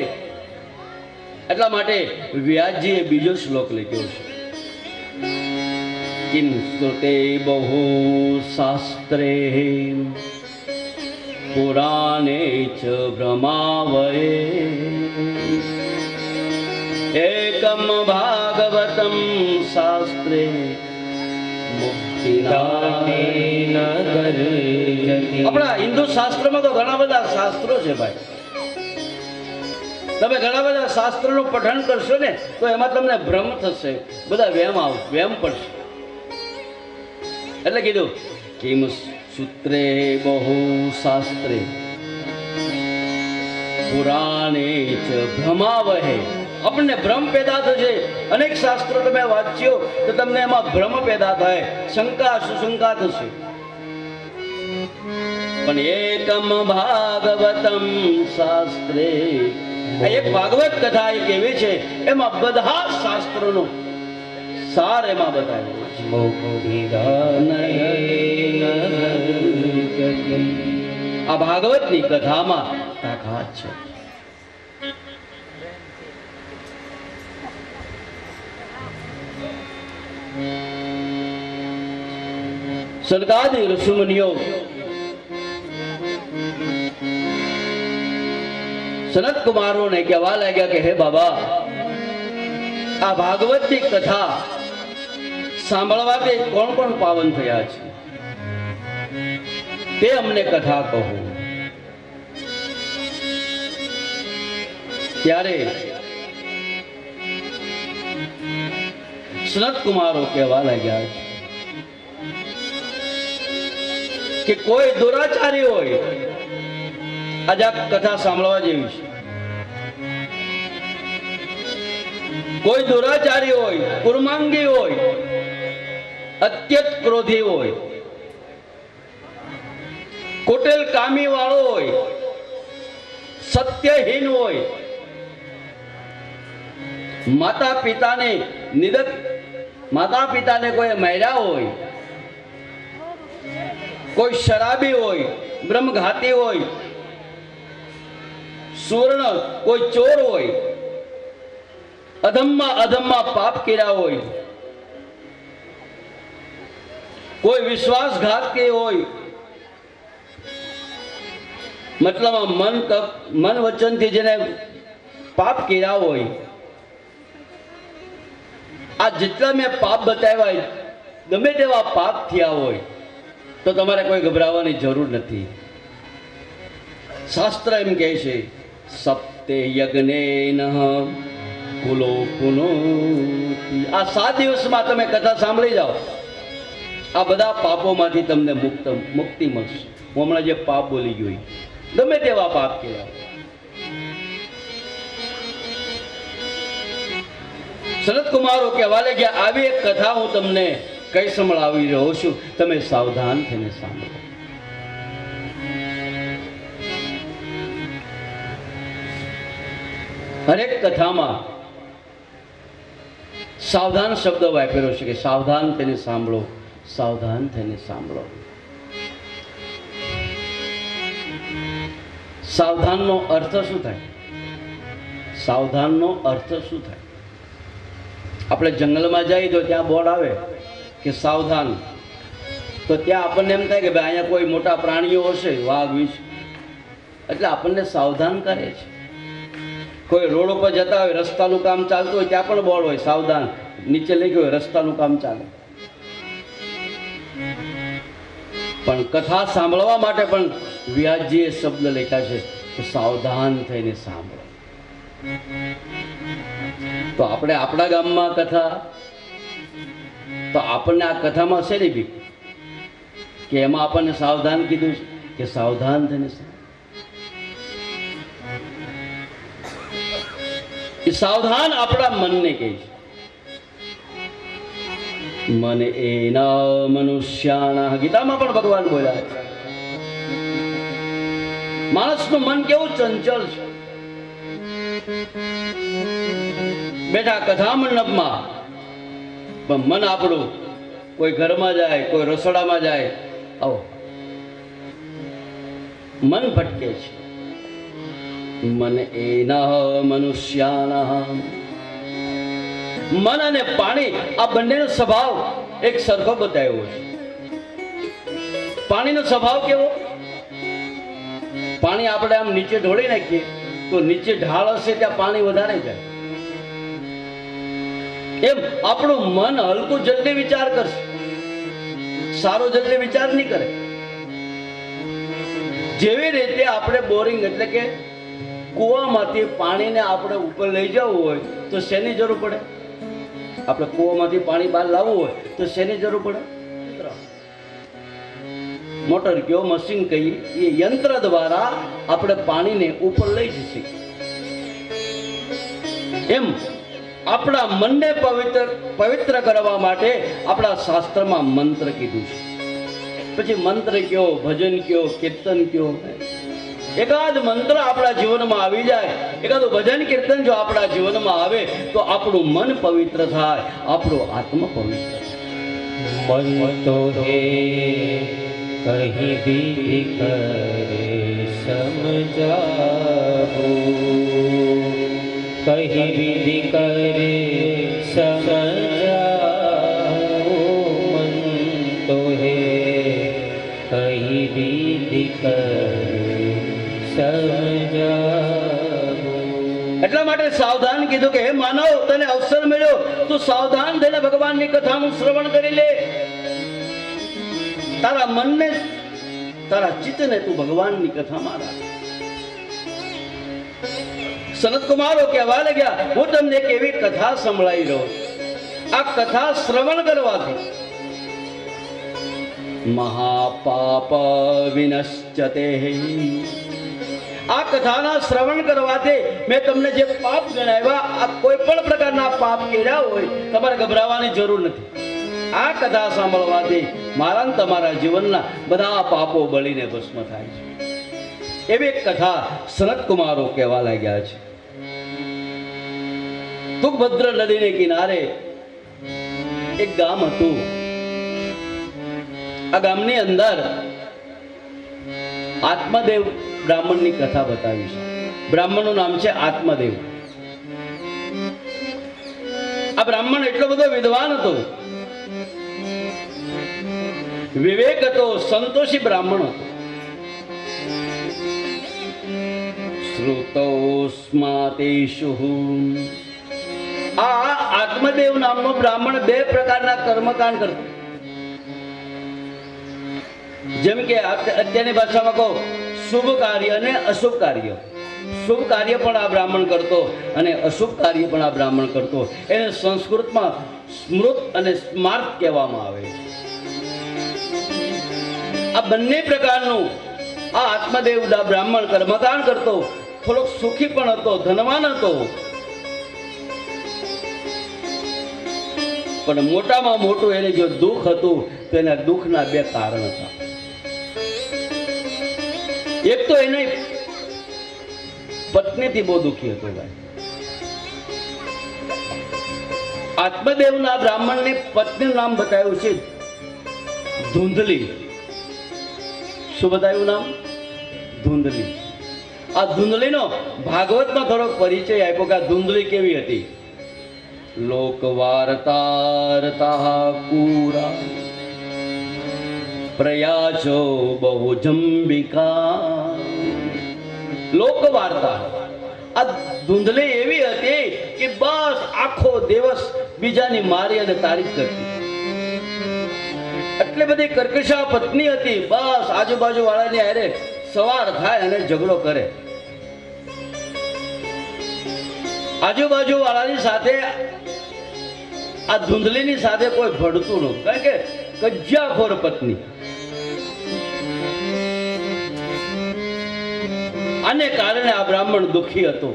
એટલા માટે વ્યાસજીએ બીજો શ્લોક લખ્યો છે. કિમ સ્તુતે બહુ શાસ્ત્રે પુરાણે ચ ભ્રમાવયે એકમ ભાગવતમ શાસ્ત્રે આપણા હિન્દુ શાસ્ત્રમાં તો ઘણા બધા શાસ્ત્રો છે ભાઈ. તમે ઘણા બધા શાસ્ત્રોનું પઠન કરશો ને તો એમાં તમને ભ્રમ થશે, બધા વેમ પડશે. એટલે કીધું કિમ સૂત્રે બહુ શાસ્ત્રે પુરાણે ચ ભ્રમાવહે. આપણને ભ્રમ પેદા થશે. અનેક શાસ્ત્રો તમે વાંચ્યો તો તમને એમાં ભ્રમ પેદા થાય, શંકા સુશંકા થશે. પણ એકમ ભાગવતમ શાસ્ત્રે, એક ભાગવત કથા એક એવી છે એમાં બધા શાસ્ત્રોનો સાર એમાં બતાવ્યો છે. આ ભાગવતની કથામાં તાકાત છે. સનકાદિક ઋષિમુનિઓ સનત કુમારોને કહેવા લાગ્યા કે હે બાબા, આ ભાગવતની કથા સાંભળવાથી કોણ કોણ પાવન થયા છે તે અમને કથા કહો. ત્યારે સનત કુમારો કહેવા લાગ્યા કે કોઈ દુરાચારી હોય, આજે આ કથા સાંભળવા જેવી છે. કોઈ દુરાચારી હોય, કુર્માંગી હોય, અત્યંત ક્રોધી હોય, કુટિલ કામી વાળો હોય, સત્યહીન હોય, માતા પિતાને કોઈ માર્યા હોય, કોઈ શરાબી હોય, બ્રહ્મઘાતી હોય, સુવર્ણ કોઈ ચોર હોય, અધમમાં પાપ કર્યા હોય, કોઈ વિશ્વાસઘાતી હોય, મતલબ મન વચનથી જેને પાપ કર્યા હોય, આ જેટલા મેં પાપ બતાવ્યા ગમે તેવા પાપ થયા હોય તો તમારે કોઈ ગભરાવાની જરૂર નથી. શાસ્ત્ર એમ કહે છે, સપ્તે યજ્ઞેન કુલો પુનોતિ. આ 7 દિવસમાં તમે કથા સાંભળી જાઓ, આ બધા પાપોમાંથી તમને મુક્તિ મળશે. હું હમણાં જે પાપ બોલી ગયો, ગમે તેવા પાપ કર્યા. સનત કુમારો કહેવા લાગ્યા, આવી એક કથા હું તમને કઈ સંભળાવી રહ્યો છું, તમે સાવધાન થઈને સાંભળો. હરેક કથામાં સાવધાન શબ્દ વાપર્યો છે કે સાવધાન થઈને સાંભળો, સાવધાન થઈને સાંભળો. સાવધાનનો અર્થ શું થાય? સાવધાનનો અર્થ શું થાય? આપણે જંગલમાં જઈએ તો ત્યાં બોર્ડ આવે કે સાવધાન, તો ત્યાં આપણને એમ થાય કે ભાઈ અહીંયા કોઈ મોટા પ્રાણીઓ હશે, વાઘ વિષ, એટલે આપણને સાવધાન કરે છે. કોઈ રોડ ઉપર જતા હોય, રસ્તાનું કામ ચાલતું હોય, ત્યાં પણ બોર્ડ હોય સાવધાન, નીચે લખ્યું હોય રસ્તાનું કામ ચાલે. પણ કથા સાંભળવા માટે પણ વ્યાસજીએ શબ્દ લખ્યા છે કે સાવધાન થઈને સાંભળો. તો આપણે આપણા ગામમાં કથા, તો આપણને આ કથામાં છે ને બી કે એમાં આપણને સાવધાન કીધું છે કે સાવધાન થઈને એ સાવધાન આપણા મનને કહે છે. મન એના મનુષ્યાના, ગીતામાં પણ ભગવાન બોલ્યા છે. માણસનું મન કેવું ચંચળ છે. બેઠા કથા મંડપમાં પણ મન આપણું કોઈ ઘરમાં જાય, કોઈ રસોડામાં જાય, આવો મન ભટકે છે. મન એના મનુષ્યાના. મન અને પાણી આ બંનેનો સ્વભાવ એક સરખો બતાવ્યો છે. પાણીનો સ્વભાવ કેવો? પાણી આપણે આમ નીચે ઢોળી નાખીએ તો નીચે ઢાળ હશે ત્યાં પાણી વધારે જાય. એમ આપણું મન હલકું જલ્દી વિચાર કરશે, સારો જલ્દી વિચાર નહીં કરે. જેવી રીતે આપણે બોરિંગ એટલે કે કૂવામાંથી પાણીને આપણે ઉપર લઈ જવું હોય તો શેની જરૂર પડે? આપણે કૂવામાંથી પાણી બહાર લાવવું હોય તો શેની જરૂર પડે? મોટર કયો, મશીન કહીએ, એ યંત્ર દ્વારા આપણે પાણીને ઉપર લઈ જઈએ. એમ આપણા મનને પવિત્ર કરવા માટે આપણા શાસ્ત્રમાં મંત્ર કીધું છે. પછી મંત્ર કયો, ભજન કયો, કીર્તન કયો, એકાદ મંત્ર આપણા જીવનમાં આવી જાય, એકાદું ભજન કીર્તન જો આપણા જીવનમાં આવે તો આપણું મન પવિત્ર થાય, આપણો આત્મ પવિત્ર થાય. મન તો હે કહી વિધિ કરે સમજાવો, કહી વિધિ કરે સમજાવો, એટલા માટે સાવધાન કીધું કે હે માનવ, તને અવસર મળ્યો, તું સાવધાન થઈને ભગવાનની કથાનું શ્રવણ કરી લે. તારા મનને, તારા ચિત્તને તું ભગવાનની કથામાં રાખ. સનત કુમારો કહેવા લાગ્યા, હું તમને એક એવી કથા સંભળાવી રહ્યો છું. આ કથા શ્રવણ કરવાથી મહાપાપ વિનશ્ચતે. આ કથાના શ્રવણ કરવાથી મેં તમને જે પાપ જણાવ્યા, આ કોઈ પણ પ્રકારના પાપ કર્યા હોય તમારે ગભરાવાની જરૂર નથી. આ કથા સાંભળવાથી મારા ને તમારા જીવનના બધા પાપો બળીને ભસ્મ થાય છે. એવી એક કથા સનત કુમારો કહેવા લાગ્યા છે. તુંગભદ્ર નદીને કિનારે એક ગામ હતું. આ ગામની અંદર આત્મદેવ બ્રાહ્મણની કથા બતાવી છે. બ્રાહ્મણનું નામ છે આત્મદેવ. આ બ્રાહ્મણ એટલો બધો વિદ્વાન હતો, વિવેક હતો, સંતોષી બ્રાહ્મણ હતો. શ્રુતોસ્માતેષુ. આ આત્મદેવ નામનો બ્રાહ્મણ બે પ્રકારના કર્મકાંડ કરતો. જેમ કે અત્યારની ભાષામાં કહો, શુભ કાર્ય અને અશુભ કાર્ય. શુભ કાર્ય પણ આ બ્રાહ્મણ કરતો અને અશુભ કાર્ય પણ આ બ્રાહ્મણ કરતો. એને સંસ્કૃતમાં સ્મૃત અને સ્માર્ત કહેવામાં આવે છે. આ બંને પ્રકારનું આ આત્મદેવ બ્રાહ્મણ કર્મકાંડ કરતો. થોડોક સુખી પણ હતો, ધનવાન હતો, પણ મોટામાં મોટું એને જો દુઃખ હતું તો એના દુઃખના બે કારણ હતા. એક તો એને પત્નીથી બહુ દુઃખી હતો. ભાઈ, આત્મદેવના બ્રાહ્મણની પત્નીનું નામ બતાવ્યું છે ધૂંધલી. શું બતાવ્યું નામ? ધૂંધલી. આ ધૂંધલીનો ભાગવતમાં થોડોક પરિચય આપ્યો કે આ ધૂંધલી કેવી હતી. લોકવાર્તારતા કુરા પ્રયાજો બહુ જંબિકા. લોકવાર્તા. આ ધૂંધલી એવી હતી કે બસ આખો દિવસ બીજાની મારી અને તારીફ કરતી. એટલી બધી કર્કશા પત્ની હતી. બસ આજુબાજુ વાળાની હારે સવાર થાય અને ઝઘડો કરે. આજુબાજુ વાળાની સાથે, આ ધૂંધલીની સાથે કોઈ ભળતું નહોતું, કારણ કે કજિયાખોર પત્ની. આને કારણે આ બ્રાહ્મણ દુઃખી હતો.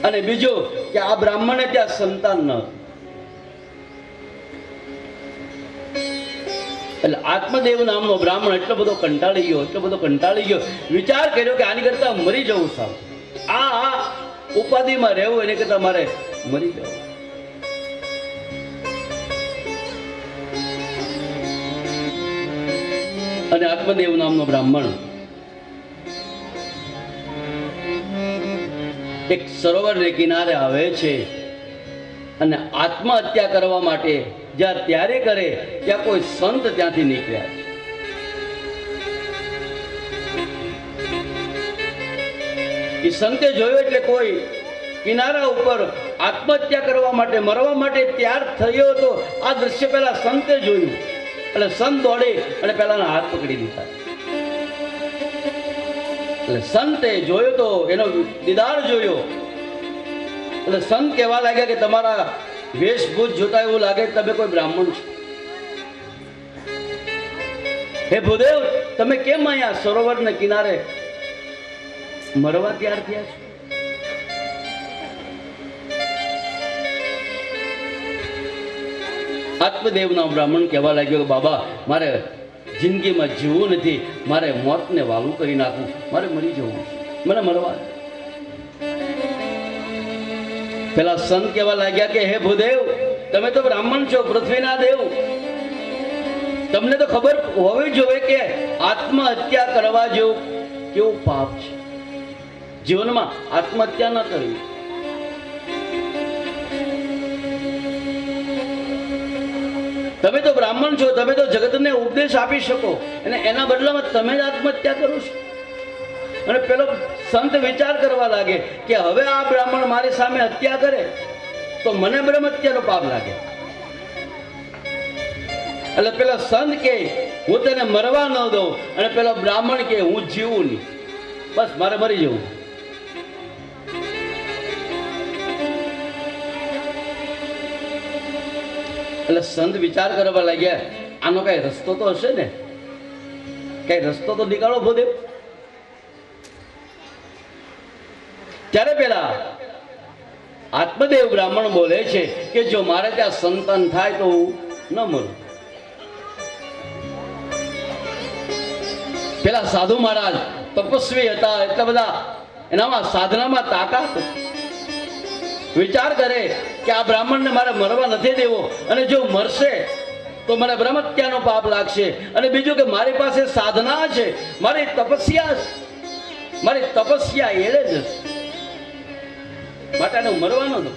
અને બીજું કે આ બ્રાહ્મણે ત્યાં સંતાન ન હતું. એટલે આત્મદેવ નામનો બ્રાહ્મણ એટલો બધો કંટાળી ગયો, વિચાર કર્યો કે આની કરતા મરી જવું સારું. આ ઉપાધિમાં રહેવું એને કરતા મારે મરી જવું. અને આત્મદેવ નામનો બ્રાહ્મણ એક સરોવરને કિનારે આવે છે અને આત્મહત્યા કરવા માટે જ્યાં ત્યારે કરે ત્યાં કોઈ સંત ત્યાંથી નીકળ્યા છે. એ સંતે જોયું એટલે કોઈ કિનારા ઉપર આત્મહત્યા કરવા માટે, મરવા માટે તૈયાર થયો હતો. આ દ્રશ્ય પહેલા સંતે જોયું એટલે સંત દોડે અને પહેલાના હાથ પકડી દીધા. એટલે સંતે જોયો તો એનો દીદાર જોયો એટલે સંત કહેવા લાગ્યા કે તમારા વેશભૂષ જોતા એવું લાગે તમે કોઈ બ્રાહ્મણ છો. હે ભૂદેવ, તમે કેમ અહીંયા સરોવરના કિનારે મરવા તૈયાર થયા છો? આત્મદેવના બ્રાહ્મણ કહેવા લાગ્યો કે બાબા, મારે જિંદગીમાં જીવવું નથી, મારે મોતને વાલું કરી નાખવું, મારે મરી જવું, મને મરવા. પેલા સંત કહેવા લાગ્યા કે હે ભૂદેવ, તમે તો બ્રાહ્મણ છો, પૃથ્વીના દેવ, તમને તો ખબર હોવી જોઈએ કે આત્મહત્યા કરવા જેવું કેવું પાપ છે. જીવનમાં આત્મહત્યા ન કરવી. તમે તો બ્રાહ્મણ છો, તમે તો જગતને ઉપદેશ આપી શકો અને એના બદલામાં તમે જ આત્મહત્યા કરો છો. અને પેલો સંત વિચાર કરવા લાગે કે હવે આ બ્રાહ્મણ મારી સામે હત્યા કરે તો મને બ્રહ્મ હત્યાનો પાપ લાગે. એટલે પેલો સંત કે હું તને મરવા ન દઉં, અને પેલો બ્રાહ્મણ કે હું જીવું નહીં, બસ મારે મરી જવું. એટલે સંત વિચાર કરવા લાગ્યા આનો કઈ રસ્તો તો હશે ને, કઈ રસ્તો તો નીકાળો ભૂદેવ. ત્યારે પેલા આત્મદેવ બ્રાહ્મણ બોલે છે કે જો મારે ત્યાં સંતાન થાય તો હું ન મરું. પેલા સાધુ મહારાજ તપસ્વી હતા, એટલા બધા એનામાં સાધનામાં તાકાત. વિચાર કરે કે આ બ્રાહ્મણને મારે મરવા નથી દેવો, અને જો મરશે તો મને બ્રહ્મહત્યાનો પાપ લાગશે, અને બીજું કે મારી પાસે સાધના છે, મારી તપસ્યા એળે જશે, માટે હું મરવાનો હતો.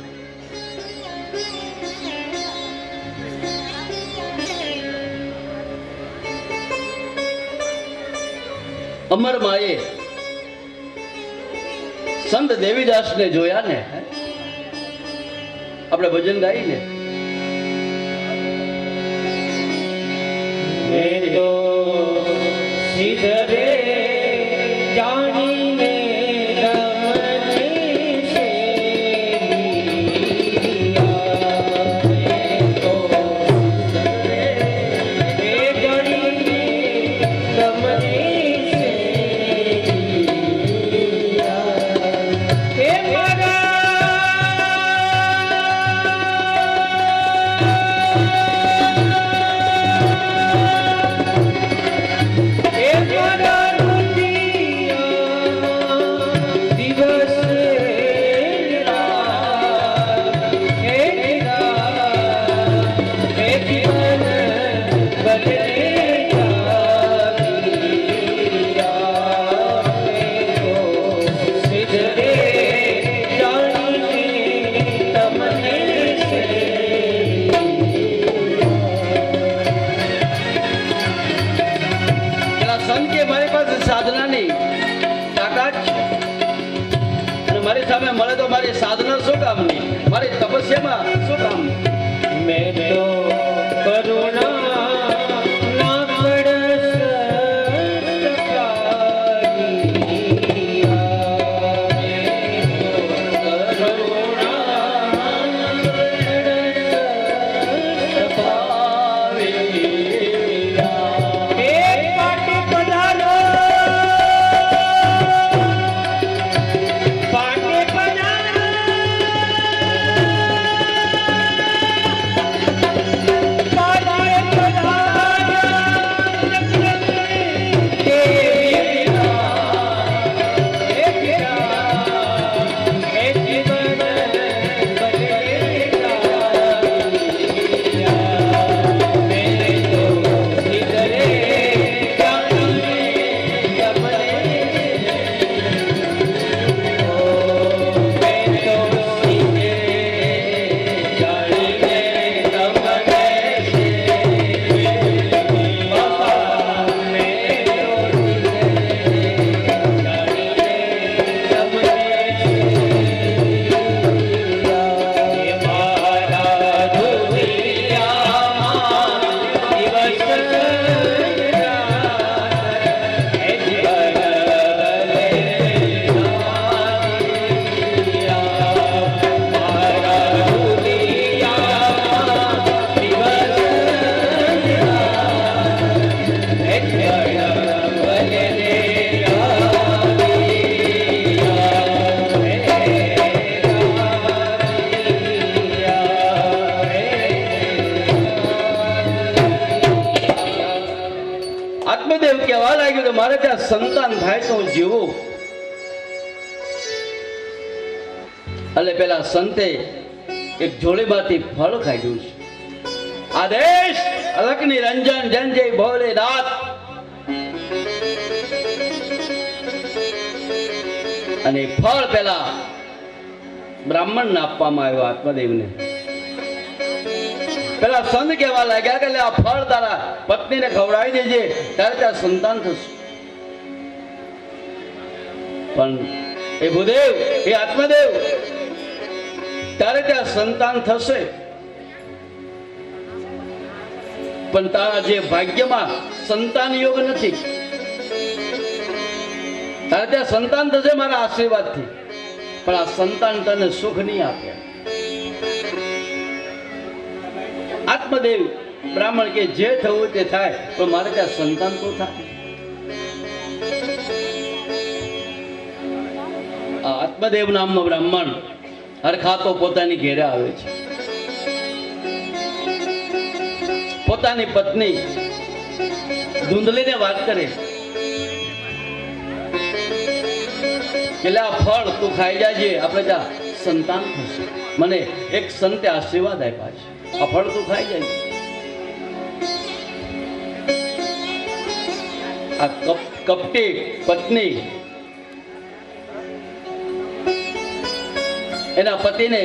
અમર માએ સંત દેવીદાસને જોયા ને, આપણે ભજન ગાઈને મેં તો સિદ્ધરે જાણીને રમણી સેવિયા. મેં તો સિદ્ધરે જાણીને રમણી સેવિયા. હે મારા સામે મળે તો મારી સાધના શું કામની, મારી તપસ્યામાં શું કામ. મેં તો કરુણા ના આત્મદેવ કહેવા લાગ્યું કે મારે ત્યાં સંતાન થાય તો હું જીવું. એટલે પેલા સંતે એક જોડીમાંથી ફળ કાઢ્યું છે. આદેશ અલક નિરંજન જન જય ભોલેનાથ. અને ફળ પેલા બ્રાહ્મણને આપવામાં આવ્યો આત્મદેવને. પેલા સંત કહેવા લાગ્યા કે આ ફળ તારા પત્નીને ખવડાવી દેજે, ત્યારે ત્યાં સંતાન થશે. પણ એ ભૂદેવ, એ આત્મદેવ, તારે ત્યાં સંતાન થશે, પણ તારા જે ભાગ્યમાં સંતાન યોગ નથી. તારે ત્યાં સંતાન થશે મારા આશીર્વાદથી, પણ આ સંતાન તને સુખ નહીં આપે. આત્મદેવ બ્રાહ્મણ કે જે થવું તે થાય, પણ મારે ત્યાં સંતાન તો થાય. આ આત્મદેવ નામનો બ્રાહ્મણ હરખાતો પોતાની ઘેરે આવે છે. પોતાની પત્ની ધૂંધલીને વાત કરે, એટલે આ ફળ તું ખાઈ જાજે, આપણે ત્યાં સંતાન થશે. મને એક સંતે આશીર્વાદ આપ્યા છે, આ ફળ તું ખાઈ જાય. આ કપટી પત્ની એના પતિને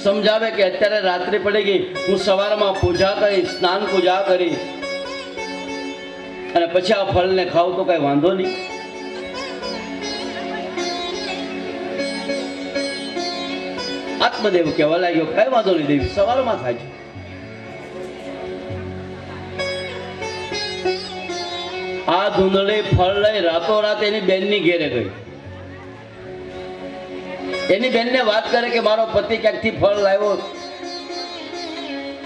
સમજાવે કે અત્યારે રાત્રિ પડી ગઈ, હું સવારમાં પૂજા કરી, સ્નાન પૂજા કરી અને પછી આ ફળને ખાવ તો કઈ વાંધો નહીં. આત્મદેવ કહેવા લાગ્યો, કઈ વાંધો નહીં દેવી, સવારમાં ખાજો. આ ધૂંધળી ફળ લઈ રાતોરાત એની બેનની ઘેરે ગઈ. એની બેનને વાત કરે કે મારો પતિ ક્યાંકથી ફળ લાવ્યો,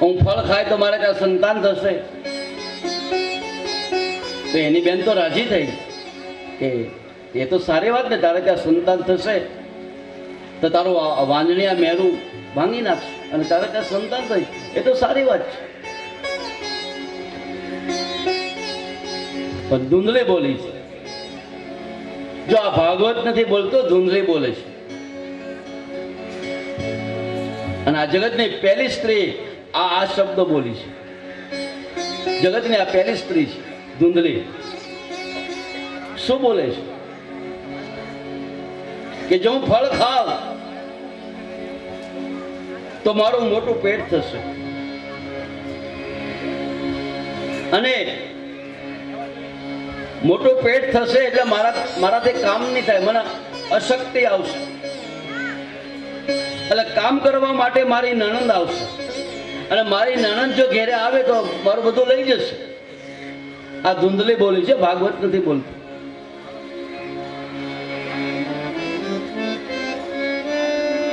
હું ફળ ખાય તો મારે ત્યાં સંતાન થશે. તો એની બેન તો રાજી થઈ કે એ તો સારી વાત ને, તારે ત્યાં સંતાન થશે તો તારું વાંજણિયા મેળું ભાંગી નાખશે અને તારે ત્યાં સંતાન થઈ, એ તો સારી વાત છે. પણ ધૂંધળી બોલી છે. જો આ ભાગવત નથી બોલતો, ધૂંધળી બોલે છે. અને આ જગતની પહેલી સ્ત્રી આ શબ્દો બોલી છે. જગતની આ પહેલી સ્ત્રી છે ધૂંધળી. શું બોલે છે કે જો હું ફળ ખાવ તો મારું મોટું પેટ થશે, અને મોટું પેટ થશે એટલે મારાથી કામ નહીં થાય, મને અશક્તિ આવશે. એટલે કામ કરવા માટે મારી નણંદ આવશે, અને મારી નણંદ જો ઘેરે આવે તો મારું બધું લઈ જશે. આ ધૂંધળી બોલી છે, ભાગવત નથી બોલતું.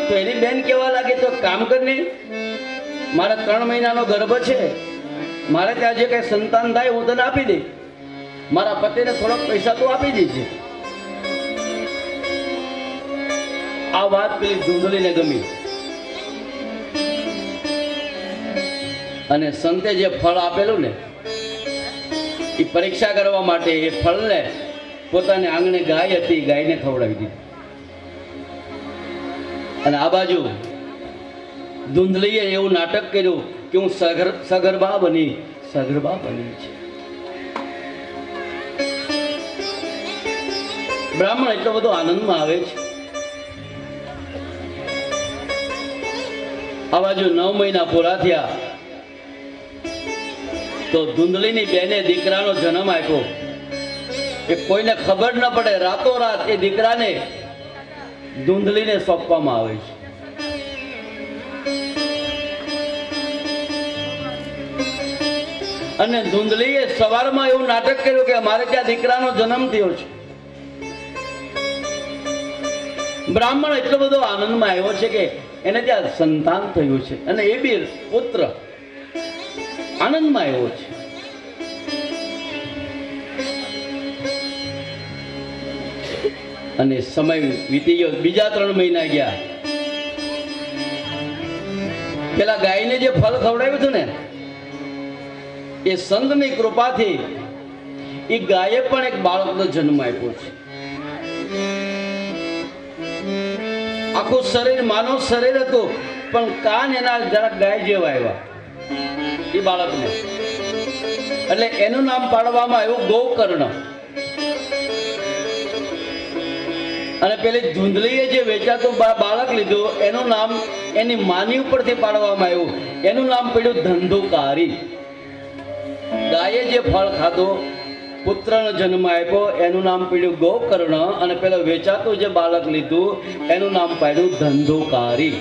તો એની બેન કેવા લાગે, તો કામ કરીને મારા 3 મહિનાનો ગર્ભ છે, મારે ત્યાં જે કઈ સંતાન થાય હું તને આપી દઈ, મારા પતિને થોડોક પૈસા તો આપી દેજે. આ વાત પેલી ધૂંધળીને ગમી, અને સંતે જે ફળ આપેલું ને એ પરીક્ષા કરવા માટે એ ફળને પોતાની આંગણે ગાય હતી, ગાયને ખવડાવી દીધી. અને આ બાજુ ધૂંધળીએ એવું નાટક કર્યું કે હું સગર્ભા બની છે. બ્રાહ્મણ એટલો બધો આનંદમાં આવે છે. આ બાજુ 9 મહિના પૂરા થયા તો ધૂંધળીની બેને દીકરાનો જન્મ આપ્યો. એ કોઈને ખબર ન પડે, રાતોરાત એ દીકરાને ધૂંધળીને સોંપવામાં આવે છે. અને ધૂંધળીએ સવારમાં એવું નાટક કર્યું કે મારે ત્યાં દીકરાનો જન્મ થયો છે. બ્રાહ્મણ એટલો બધો આનંદમાં આવ્યો છે કે એને ત્યાં સંતાન થયું છે, અને એ બી પુત્ર. આનંદમાં આવ્યો છે. અને સમય વીતી ગયો, બીજા 3 મહિના ગયા. પેલા ગાયને જે ફળ ખવડાવ્યું હતું ને, એ સંતની કૃપાથી એ ગાયે પણ એક બાળકનો જન્મ આપ્યો છે. આખું શરીર માનવ શરીર હતું, પણ કાન એના જરાક ગાય જેવા આવ્યા એ બાળકને. એટલે એનું નામ પાડવામાં આવ્યું ગોકર્ણ. અને પેલી ધૂંધળીએ જે વેચાતું બાળક લીધું એનું નામ એની માની ઉપરથી પાડવામાં આવ્યું, એનું નામ પડ્યું ધંધુકારી. ગાયે જે ફળ ખાધો પુત્રનો જન્મ આપ્યો, એનું નામ પડ્યું ગોકર્ણ, અને પેલો વેચાતું જે બાળક લીધું એનું નામ પાડ્યું ધંધોકારી.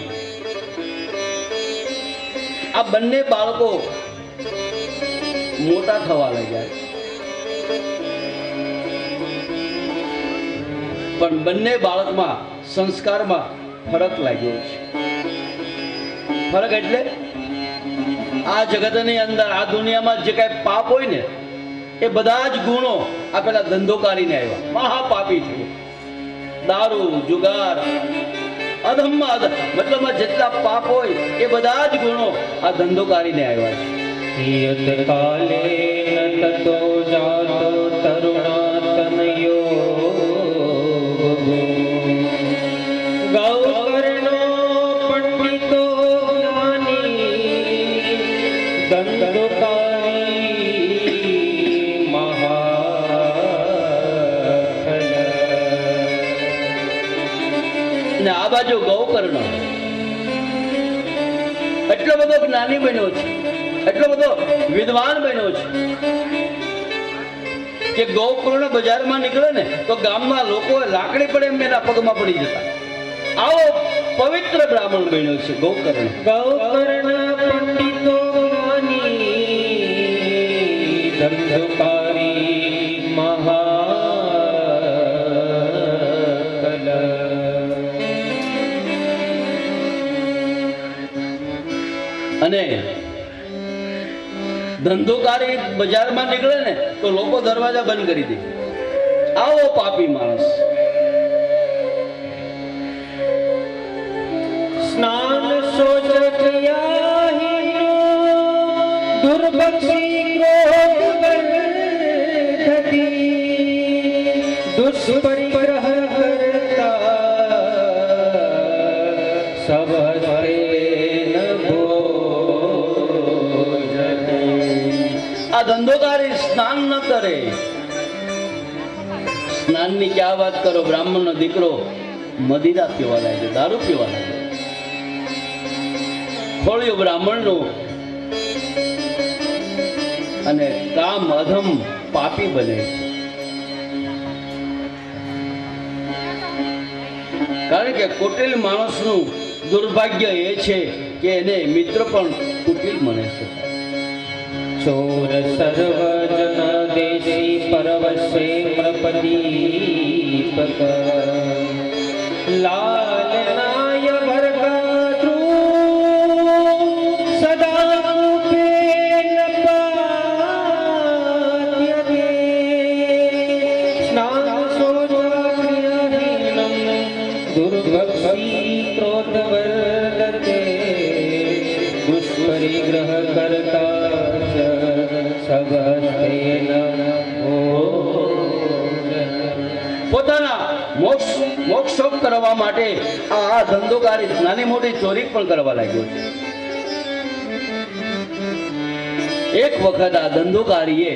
આ બંને બાળકો મોટા થવા લાગ્યા, પણ બંને બાળકમાં સંસ્કારમાં ફરક લાગ્યો છે. ફરક એટલે આ જગતની અંદર, આ દુનિયામાં જે કાંઈ પાપ હોય ને એ બધા જ ગુણો આ પેલા ધંધોકારીને આવ્યા. મહાપાપી થયો. દારૂ, જુગાર, અધમમાં અધમ, મતલબમાં જેટલા પાપ હોય એ બધા જ ગુણો આ ધંધોકારીને આવ્યા છે. યત કાલે ન તતો જાતો તરુણાતનયો ગૌકર્ણો પંડિતો જ્ઞાની દંડકારી મહાફલ. ને આ બાજુ ગૌકર્ણ એટલો બધો જ્ઞાની બન્યો છે, એટલો બધો વિદ્વાન બન્યો છે કે ગૌકર્ણ બજારમાં નીકળે ને તો ગામના લોકો લાકડી પડે એમ એના પગમાં પડી જતા. આવો પવિત્ર બ્રાહ્મણ બન્યો છે ગૌકર્ણ. ગૌકર્ણ પંડિતો જ્ઞાની દંડકારી મહાફલ. અને ધંધોકારી બજારમાં નીકળે ને તો લોકો દરવાજા બંધ કરી દે. આવો પાપી માણસ. સ્નાન શોચ ક્રિયાહીનો દુર્ભક્ષી ક્રોધ વર્ધતી દુષ્પરિગ્રહ કરતા સવસ્તેન ભોજતી. આ ધંધોકારી સ્નાન ન કરે. સ્નાનની ક્યાં વાત કરો? બ્રાહ્મણનો દીકરો મદિરા પીવા લાગે, દારૂ પીવા લાગે. ખોળ્યું બ્રાહ્મણનું અને કામ અધમ પાપી બને. કારણ કે કુટિલ માણસનું દુર્ભાગ્ય એ છે કે એને મિત્ર પણ કુટિલ મળે છે. ચોર સર્વજન દેશી પરવશે પ્રપદીપક લાલનાય ભર્ગતૃ સદા રૂપેણ પાત્યતે સ્નાન શોચાક્રિયાહીનં દુર્ભક્ષી ક્રોધ વર્ધતે દુષ્પરિગ્રહ કરતા પોતાના મોક્ષ કરવા માટે આ ધંધોકારી નાની મોટી ચોરી પણ કરવા લાગ્યો છે. એક વખત આ ધંધોકારીએ